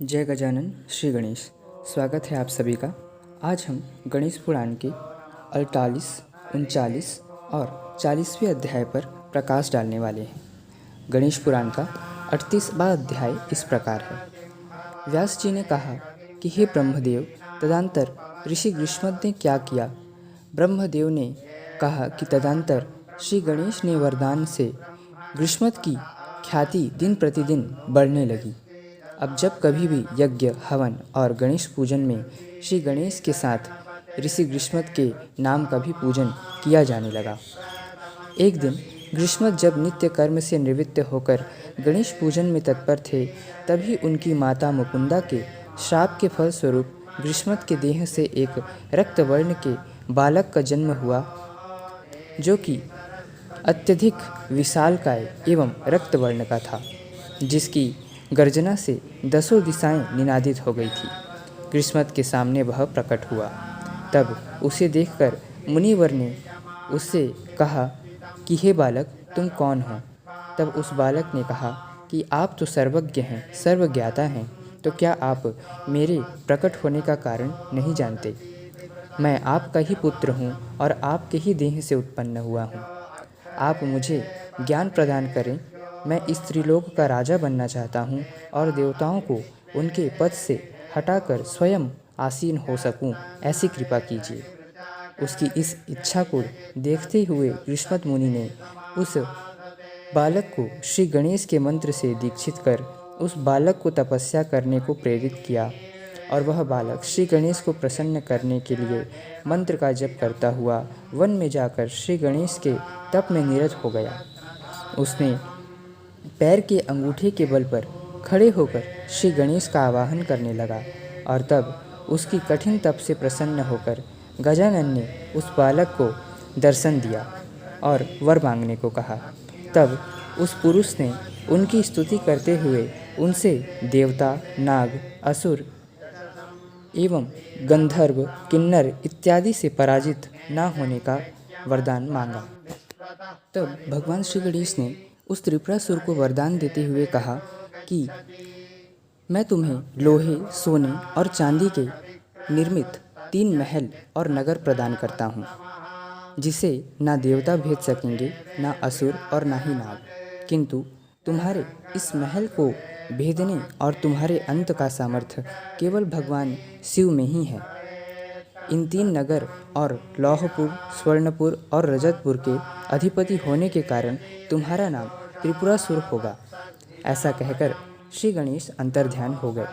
जय गजानन श्री गणेश। स्वागत है आप सभी का। आज हम गणेश पुराण के 48, 39 और 40वें अध्याय पर प्रकाश डालने वाले हैं। गणेश पुराण का 38वां अध्याय इस प्रकार है। व्यास जी ने कहा कि हे ब्रह्मदेव, तदंतर ऋषि गृष्मद ने क्या किया। ब्रह्मदेव ने कहा कि तदंतर श्री गणेश ने वरदान से गृष्मद की ख्याति दिन प्रतिदिन बढ़ने लगी। अब जब कभी भी यज्ञ, हवन और गणेश पूजन में श्री गणेश के साथ ऋषि गृष्मद के नाम का भी पूजन किया जाने लगा। एक दिन गृष्मद जब नित्य कर्म से निवृत्त होकर गणेश पूजन में तत्पर थे, तभी उनकी माता मुकुंदा के श्राप के फलस्वरूप गृष्मद के देह से एक रक्तवर्ण के बालक का जन्म हुआ, जो कि अत्यधिक विशालकाय एवं रक्तवर्ण का था, जिसकी गर्जना से 10 दिशाएं निनादित हो गई थी। गृष्मद के सामने वह प्रकट हुआ। तब उसे देखकर मुनिवर ने उससे कहा कि हे बालक, तुम कौन हो। तब उस बालक ने कहा कि आप तो सर्वज्ञ हैं, सर्वज्ञाता हैं, तो क्या आप मेरे प्रकट होने का कारण नहीं जानते। मैं आपका ही पुत्र हूँ और आपके ही देह से उत्पन्न हुआ हूँ। आप मुझे ज्ञान प्रदान करें। मैं इस त्रिलोक का राजा बनना चाहता हूँ और देवताओं को उनके पद से हटाकर स्वयं आसीन हो सकूँ, ऐसी कृपा कीजिए। उसकी इस इच्छा को देखते हुए गृष्मद मुनि ने उस बालक को श्री गणेश के मंत्र से दीक्षित कर उस बालक को तपस्या करने को प्रेरित किया, और वह बालक श्री गणेश को प्रसन्न करने के लिए मंत्र का जप करता हुआ वन में जाकर श्री गणेश के तप में निरत हो गया। उसने पैर के अंगूठे के बल पर खड़े होकर श्री गणेश का आवाहन करने लगा, और तब उसकी कठिन तप से प्रसन्न होकर गजानन ने उस बालक को दर्शन दिया और वर मांगने को कहा। तब उस पुरुष ने उनकी स्तुति करते हुए उनसे देवता, नाग, असुर एवं गंधर्व, किन्नर इत्यादि से पराजित न होने का वरदान मांगा। तब भगवान श्री गणेश ने उस त्रिपुरासुर को वरदान देते हुए कहा कि मैं तुम्हें लोहे, सोने और चांदी के निर्मित 3 महल और नगर प्रदान करता हूँ, जिसे ना देवता भेद सकेंगे, ना असुर और ना ही नाग। किंतु तुम्हारे इस महल को भेदने और तुम्हारे अंत का सामर्थ्य केवल भगवान शिव में ही है। इन 3 नगर और लौहपुर, स्वर्णपुर और रजतपुर के अधिपति होने के कारण तुम्हारा नाम त्रिपुरासुर होगा। ऐसा कहकर श्री गणेश अंतर्ध्यान हो गए।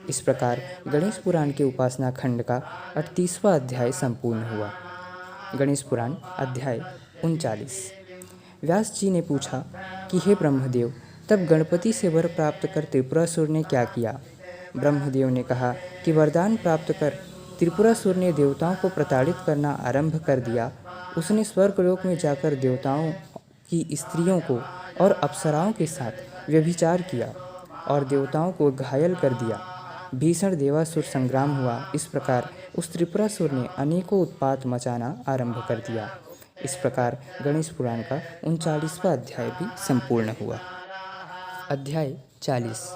इस प्रकार गणेश पुराण के उपासना खंड का 38वां अध्याय संपूर्ण हुआ। गणेश पुराण अध्याय 39। व्यास जी ने पूछा कि हे ब्रह्मदेव, तब गणपति से वर प्राप्त कर त्रिपुरासुर ने क्या किया। ब्रह्मदेव ने कहा कि वरदान प्राप्त कर त्रिपुरासुर ने देवताओं को प्रताड़ित करना आरंभ कर दिया। उसने स्वर्गलोक में जाकर देवताओं की स्त्रियों को और अप्सराओं के साथ व्यभिचार किया और देवताओं को घायल कर दिया। भीषण देवासुर संग्राम हुआ। इस प्रकार उस त्रिपुरासुर ने अनेकों उत्पात मचाना आरंभ कर दिया। इस प्रकार गणेश पुराण का 39वां अध्याय भी संपूर्ण हुआ। अध्याय 40।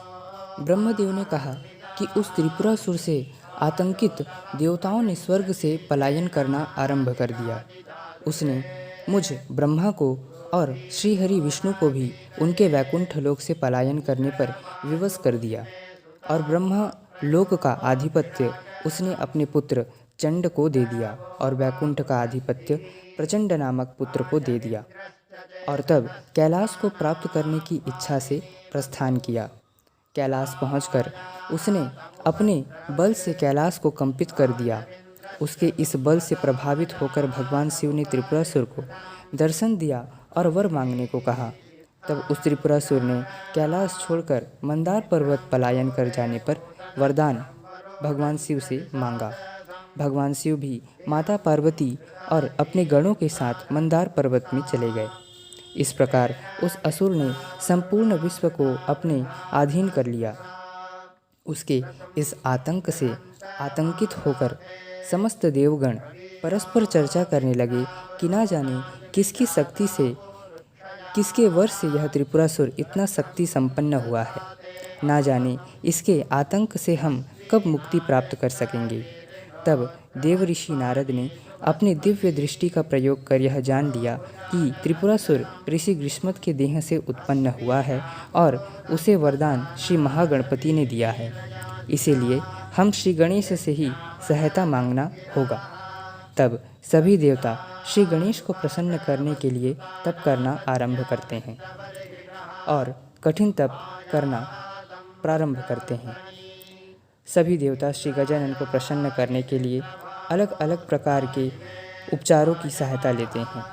ब्रह्मदेव ने कहा कि उस त्रिपुरासुर से आतंकित देवताओं ने स्वर्ग से पलायन करना आरंभ कर दिया। उसने मुझ ब्रह्मा को और श्रीहरि विष्णु को भी उनके वैकुंठ लोक से पलायन करने पर विवश कर दिया, और ब्रह्मा लोक का आधिपत्य उसने अपने पुत्र चंड को दे दिया और वैकुंठ का आधिपत्य प्रचंड नामक पुत्र को दे दिया। और तब कैलाश को प्राप्त करने की इच्छा से प्रस्थान किया। कैलाश पहुंचकर उसने अपने बल से कैलाश को कंपित कर दिया। उसके इस बल से प्रभावित होकर भगवान शिव ने त्रिपुरासुर को दर्शन दिया और वर मांगने को कहा। तब उस त्रिपुरासुर ने कैलाश छोड़कर मंदार पर्वत पलायन कर जाने पर वरदान भगवान शिव से मांगा। भगवान शिव भी माता पार्वती और अपने गणों के साथ मंदार पर्वत में चले गए। इस प्रकार उस असुर ने संपूर्ण विश्व को अपने अधीन कर लिया। उसके इस आतंक से आतंकित होकर समस्त देवगण परस्पर चर्चा करने लगे कि ना जाने किसकी शक्ति से, किसके वश से यह त्रिपुरासुर इतना शक्ति संपन्न हुआ है। ना जाने इसके आतंक से हम कब मुक्ति प्राप्त कर सकेंगे। तब देव ऋषि नारद ने अपनी दिव्य दृष्टि का प्रयोग कर यह जान लिया कि त्रिपुरासुर ऋषि ग्रीष्मत के देह से उत्पन्न हुआ है और उसे वरदान श्री महागणपति ने दिया है। इसीलिए हम श्री गणेश से ही सहायता मांगना होगा। तब सभी देवता श्री गणेश को प्रसन्न करने के लिए तप करना आरंभ करते हैं और कठिन तप करना प्रारंभ करते हैं। सभी देवता श्री गजानन को प्रसन्न करने के लिए अलग अलग प्रकार के उपचारों की सहायता लेते हैं।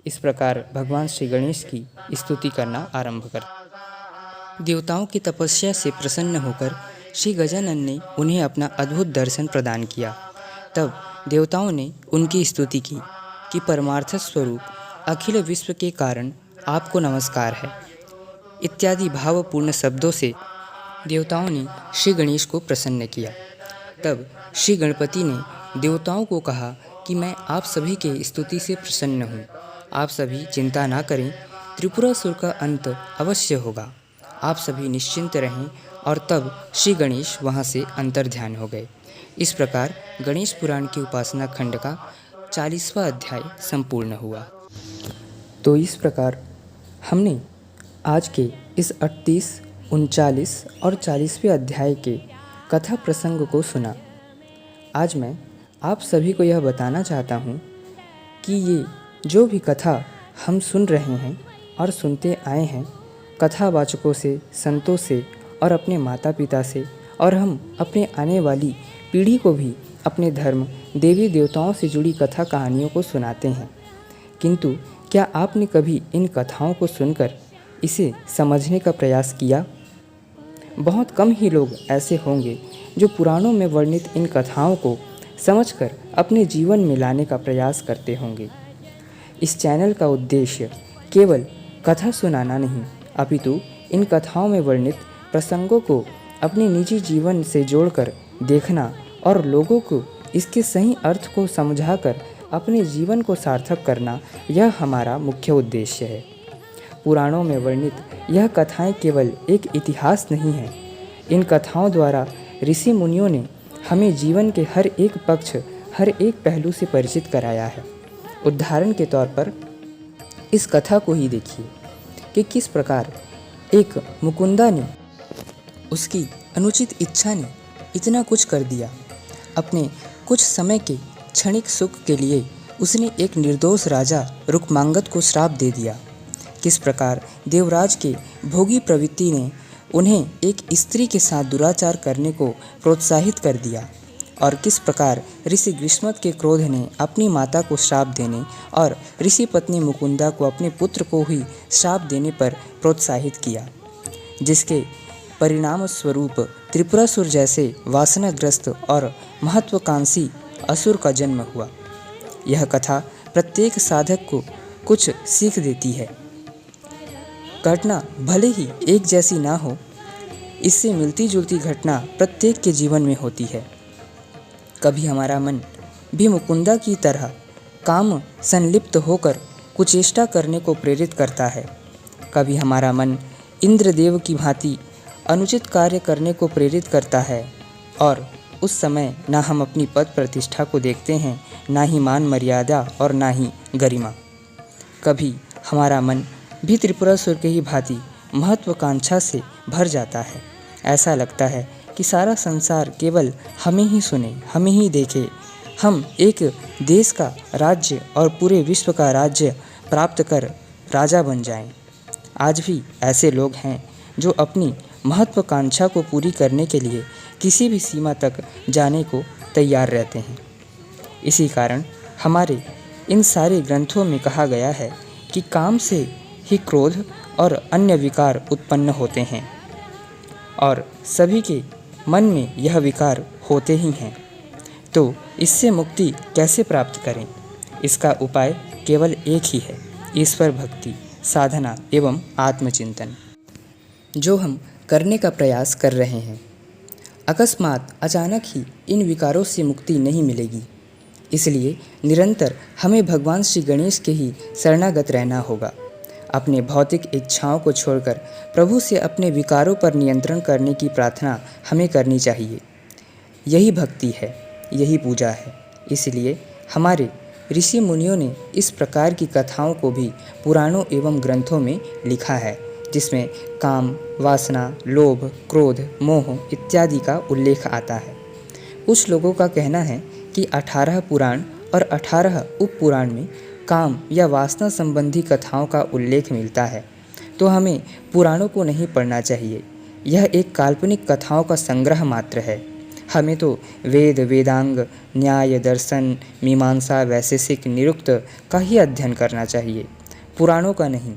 इस प्रकार भगवान श्री गणेश की स्तुति करना आरंभ करते। देवताओं की तपस्या से प्रसन्न होकर श्री गजानन ने उन्हें अपना अद्भुत दर्शन प्रदान किया। तब देवताओं ने उनकी स्तुति की कि परमार्थ स्वरूप अखिल विश्व के कारण आपको नमस्कार है इत्यादि भावपूर्ण शब्दों से देवताओं ने श्री गणेश को प्रसन्न किया। तब श्री गणपति ने देवताओं को कहा कि मैं आप सभी के स्तुति से प्रसन्न हूँ। आप सभी चिंता ना करें, त्रिपुरासुर का अंत अवश्य होगा। आप सभी निश्चिंत रहें। और तब श्री गणेश वहाँ से अंतर्ध्यान हो गए। इस प्रकार गणेश पुराण की उपासना खंड का 40वां अध्याय संपूर्ण हुआ। तो इस प्रकार हमने आज के इस 38, 39 और 40वें अध्याय के कथा प्रसंग को सुना। आज मैं आप सभी को यह बताना चाहता हूँ कि ये जो भी कथा हम सुन रहे हैं और सुनते आए हैं, कथावाचकों से, संतों से और अपने माता पिता से, और हम अपने आने वाली पीढ़ी को भी अपने धर्म, देवी देवताओं से जुड़ी कथा कहानियों को सुनाते हैं। किंतु क्या आपने कभी इन कथाओं को सुनकर इसे समझने का प्रयास किया? बहुत कम ही लोग ऐसे होंगे जो पुराणों में वर्णित इन कथाओं को समझकर अपने जीवन में लाने का प्रयास करते होंगे। इस चैनल का उद्देश्य केवल कथा सुनाना नहीं, अपितु इन कथाओं में वर्णित प्रसंगों को अपने निजी जीवन से जोड़कर देखना और लोगों को इसके सही अर्थ को समझाकर अपने जीवन को सार्थक करना, यह हमारा मुख्य उद्देश्य है। पुराणों में वर्णित यह कथाएं केवल एक इतिहास नहीं है। इन कथाओं द्वारा ऋषि मुनियों ने हमें जीवन के हर एक पक्ष, हर एक पहलू से परिचित कराया है। उदाहरण के तौर पर इस कथा को ही देखिए कि किस प्रकार एक मुकुंदा ने, उसकी अनुचित इच्छा ने इतना कुछ कर दिया। अपने कुछ समय के क्षणिक सुख के लिए उसने एक निर्दोष राजा रुक्मांगद को श्राप दे दिया। किस प्रकार देवराज के भोगी प्रवृत्ति ने उन्हें एक स्त्री के साथ दुराचार करने को प्रोत्साहित कर दिया, और किस प्रकार ऋषि ग्रीष्मत के क्रोध ने अपनी माता को श्राप देने और ऋषि पत्नी मुकुंदा को अपने पुत्र को ही श्राप देने पर प्रोत्साहित किया, जिसके परिणाम स्वरूप त्रिपुरासुर जैसे वासनाग्रस्त और महत्वाकांक्षी असुर का जन्म हुआ। यह कथा प्रत्येक साधक को कुछ सीख देती है। घटना भले ही एक जैसी ना हो, इससे मिलती जुलती घटना प्रत्येक के जीवन में होती है। कभी हमारा मन भी मुकुंदा की तरह काम संलिप्त होकर कुचेष्टा करने को प्रेरित करता है। कभी हमारा मन इंद्रदेव की भांति अनुचित कार्य करने को प्रेरित करता है, और उस समय ना हम अपनी पद प्रतिष्ठा को देखते हैं, ना ही मान मर्यादा और ना ही गरिमा। कभी हमारा मन भी त्रिपुरासुर के ही भांति महत्वाकांक्षा से भर जाता है। ऐसा लगता है कि सारा संसार केवल हमें ही सुने, हमें ही देखे। हम एक देश का राज्य और पूरे विश्व का राज्य प्राप्त कर राजा बन जाएं। आज भी ऐसे लोग हैं जो अपनी महत्वाकांक्षा को पूरी करने के लिए किसी भी सीमा तक जाने को तैयार रहते हैं। इसी कारण हमारे इन सारे ग्रंथों में कहा गया है कि काम से ही क्रोध और अन्य विकार उत्पन्न होते हैं, और सभी के मन में यह विकार होते ही हैं। तो इससे मुक्ति कैसे प्राप्त करें? इसका उपाय केवल एक ही है, ईश्वर भक्ति, साधना एवं आत्मचिंतन, जो हम करने का प्रयास कर रहे हैं। अकस्मात अचानक ही इन विकारों से मुक्ति नहीं मिलेगी। इसलिए निरंतर हमें भगवान श्री गणेश के ही शरणागत रहना होगा। अपने भौतिक इच्छाओं को छोड़कर प्रभु से अपने विकारों पर नियंत्रण करने की प्रार्थना हमें करनी चाहिए। यही भक्ति है, यही पूजा है। इसलिए हमारे ऋषि मुनियों ने इस प्रकार की कथाओं को भी पुराणों एवं ग्रंथों में लिखा है, जिसमें काम, वासना, लोभ, क्रोध, मोह इत्यादि का उल्लेख आता है। कुछ लोगों का कहना है कि 18 पुराण और 18 उप पुराण में काम या वासना संबंधी कथाओं का उल्लेख मिलता है, तो हमें पुराणों को नहीं पढ़ना चाहिए। यह एक काल्पनिक कथाओं का संग्रह मात्र है। हमें तो वेद, वेदांग, न्याय, दर्शन, मीमांसा, वैशेषिक, निरुक्त का ही अध्ययन करना चाहिए, पुराणों का नहीं।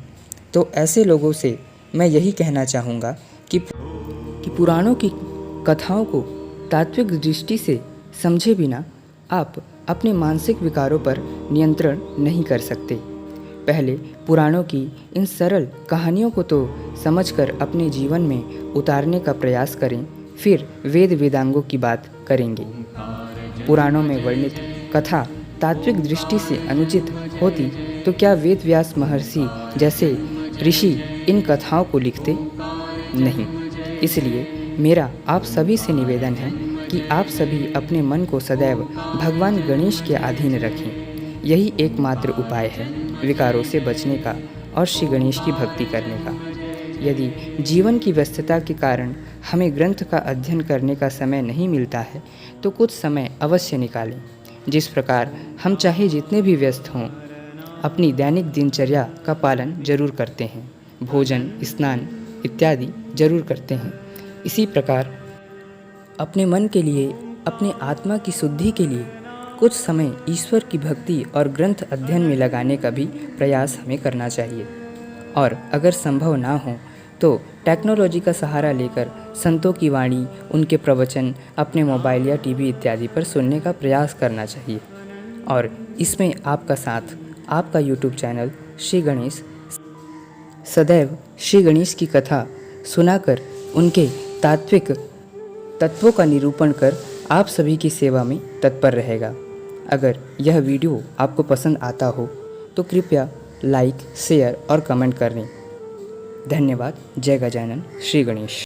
तो ऐसे लोगों से मैं यही कहना चाहूँगा कि पुराणों की कथाओं को तात्विक दृष्टि से समझे बिना आप अपने मानसिक विकारों पर नियंत्रण नहीं कर सकते। पहले पुराणों की इन सरल कहानियों को तो समझकर अपने जीवन में उतारने का प्रयास करें, फिर वेद वेदांगों की बात करेंगे। पुराणों में वर्णित कथा तात्विक दृष्टि से अनुचित होती तो क्या वेद व्यास महर्षि जैसे ऋषि इन कथाओं को लिखते? नहीं। इसलिए मेरा आप सभी से निवेदन है कि आप सभी अपने मन को सदैव भगवान गणेश के अधीन रखें। यही एकमात्र उपाय है विकारों से बचने का और श्री गणेश की भक्ति करने का। यदि जीवन की व्यस्तता के कारण हमें ग्रंथ का अध्ययन करने का समय नहीं मिलता है, तो कुछ समय अवश्य निकालें। जिस प्रकार हम चाहे जितने भी व्यस्त हों, अपनी दैनिक दिनचर्या का पालन जरूर करते हैं, भोजन, स्नान इत्यादि जरूर करते हैं, इसी प्रकार अपने मन के लिए, अपने आत्मा की शुद्धि के लिए कुछ समय ईश्वर की भक्ति और ग्रंथ अध्ययन में लगाने का भी प्रयास हमें करना चाहिए। और अगर संभव ना हो तो टेक्नोलॉजी का सहारा लेकर संतों की वाणी, उनके प्रवचन अपने मोबाइल या टीवी इत्यादि पर सुनने का प्रयास करना चाहिए। और इसमें आपका साथ आपका यूट्यूब चैनल श्री गणेश सदैव श्री गणेश की कथा सुनाकर उनके तात्विक तत्वों का निरूपण कर आप सभी की सेवा में तत्पर रहेगा। अगर यह वीडियो आपको पसंद आता हो तो कृपया लाइक, शेयर और कमेंट करें। धन्यवाद। जय गजानन। श्री गणेश।